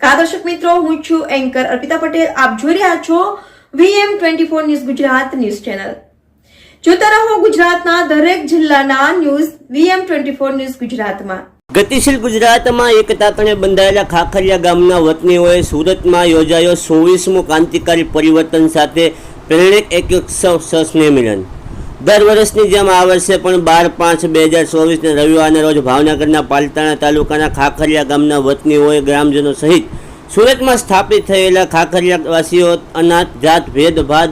નમસ્કાર દર્શક મિત્રો, હું છું એન્કર અર્પિતા પટેલ. આપ જોઈ રહ્યા છો VM24 news Gujarat news channel. જોતા રહો ગુજરાતના દરેક જિલ્લાના ન્યૂઝ VM24 ન્યૂઝ ગુજરાતમાં. ગતિશીલ ગુજરાતમાં એક તાતણે બંધાયેલા ખાખરિયા ગામના વતનીઓએ સુરતમાં યોજાયો 24મો ક્રાંતિકારી પરિવર્તન સાથે પ્રેરક એક ઉત્સવ સ્નેહ મિલન. દર વર્ષની જેમ આ વર્ષે પણ 12/5/2024 રવિવારના રોજ ભાવનગરના પાલિતાણા તાલુકાના ખાખરિયા ગામના વતનીઓએ ગ્રામજનો સહિત સુરતમાં સ્થાપિત થયેલા ખાખરિયાવાસીઓ અનાથ જાત ભેદભાદ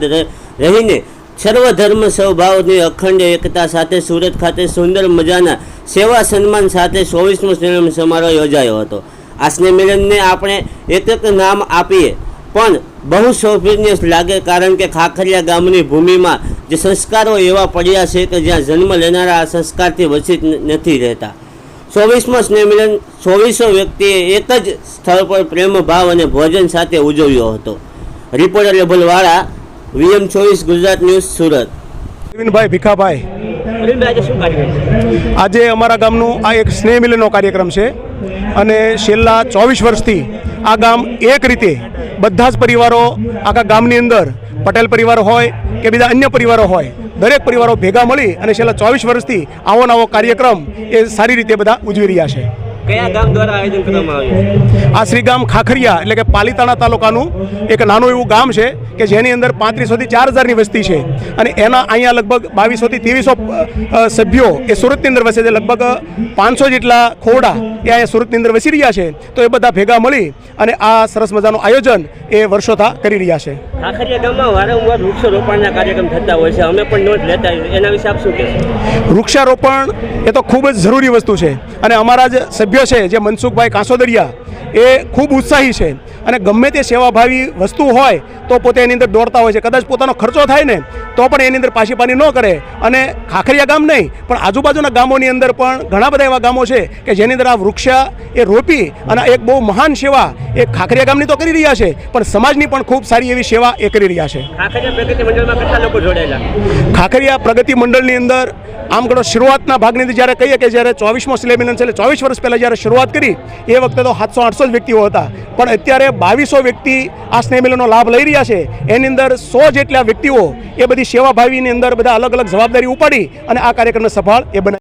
રહીને સર્વધર્મ સ્વભાવની અખંડ એકતા સાથે સુરત ખાતે સુંદર મજાના સેવા સન્માન સાથે 24મો સ્નેહ સમારોહ યોજાયો હતો. આ સ્નેહ મિલનને આપણે એક નામ આપીએ પણ બહુ સૌભાગ્ય લાગે, કારણ કે ખાખરિયા ગામની ભૂમિમાં જે સંસ્કારો એવા પડ્યા છે કે જ્યાં જન્મ લેનારા આ સંસ્કારથી વંચિત નથી રહેતા. 24મો સ્નેહ મિલન 2400 વ્યક્તિએ એક જ સ્થળ પર પ્રેમ ભાવ અને ભોજન સાથે ઉજવ્યો હતો. રિપોર્ટર લેભલવાળા, VM24 ગુજરાત ન્યૂઝ, સુરત. અરવિંદભાઈ ભીખાભાઈ, આજે અમારા ગામનું આ એક સ્નેહ મિલનનો કાર્યક્રમ છે અને છેલ્લા 24 વર્ષથી આ ગામ એક રીતે બધા જ પરિવારો આખા ગામની અંદર, પટેલ પરિવાર હોય કે બીજા અન્ય પરિવારો હોય, દરેક પરિવારો ભેગા મળી અને છેલ્લા 24 વર્ષથી આવો નવો કાર્યક્રમ એ સારી રીતે બધા ઉજવી રહ્યા છે. કયા ગામ દ્વારા આયોજન કરવામાં આવ્યું? આ શ્રી ગામ ખાખરિયા એટલે કે પાલિતાણા તાલુકાનું એક નાનું એવું ગામ છે કે જેની અંદર 3500 થી 4000ની વસ્તી છે અને એના અહીંયા લગભગ 2200 થી 2300 સભ્યો એ સુરતની અંદર વસે છે. લગભગ 500 જેટલા ખોરડા એ અહીંયા સુરતની અંદર વસી રહ્યા છે. તો એ બધા ભેગા મળી અને આ સરસ મજાનું આયોજન એ વર્ષોથી કરી રહ્યા છે. ખાખરિયા ગામમાં વારંવાર વૃક્ષારોપણના કાર્યક્રમ થતા હોય છે, અમે પણ નોંધ લેતા હોય, એના વિશે આપ શું કહેશો? વૃક્ષારોપણ એ તો ખૂબ જ જરૂરી વસ્તુ છે અને અમારા જ સભ્ય છે જે મનસુખભાઈ કાંસોદરિયા એ ખૂબ ઉત્સાહી છે અને ગમે તે સેવાભાવી વસ્તુ હોય તો પોતે એની અંદર દોડતા હોય છે. કદાચ પોતાનો ખર્ચો થાય ને તો પણ એની અંદર પાછી ન કરે. અને ખાખરિયા ગામ નહીં પણ આજુબાજુના ગામોની અંદર પણ ઘણા બધા એવા ગામો છે કે જેની અંદર આ વૃક્ષ એ રોપી અને એક બહુ મહાન સેવા એ ખાખરિયા ગામની તો કરી રહ્યા છે પણ સમાજની પણ ખૂબ સારી એવી સેવા એ કરી રહ્યા છે. ખાખરિયા પ્રગતિ મંડળમાં કેટલા લોકો જોડાયેલા? ખાખરિયા પ્રગતિ મંડળની અંદર આમ ગણો શરૂઆતના ભાગની અંદર જ્યારે કહીએ કે જ્યારે 24મો સ્નેહ મિલન છે એટલે 24 વર્ષ પહેલાં જ્યારે શરૂઆત કરી એ વખતે તો 700-800 જ વ્યક્તિઓ હતા, પણ અત્યારે 2200 વ્યક્તિ આ સ્નેહ મિલનનો લાભ લઈ રહ્યા છે. એની અંદર 100 જેટલા વ્યક્તિઓ એ બધી સેવાભાવીની અંદર બધા અલગ અલગ જવાબદારી ઉપાડી અને આ કાર્યક્રમને સફળ એ બનાવી.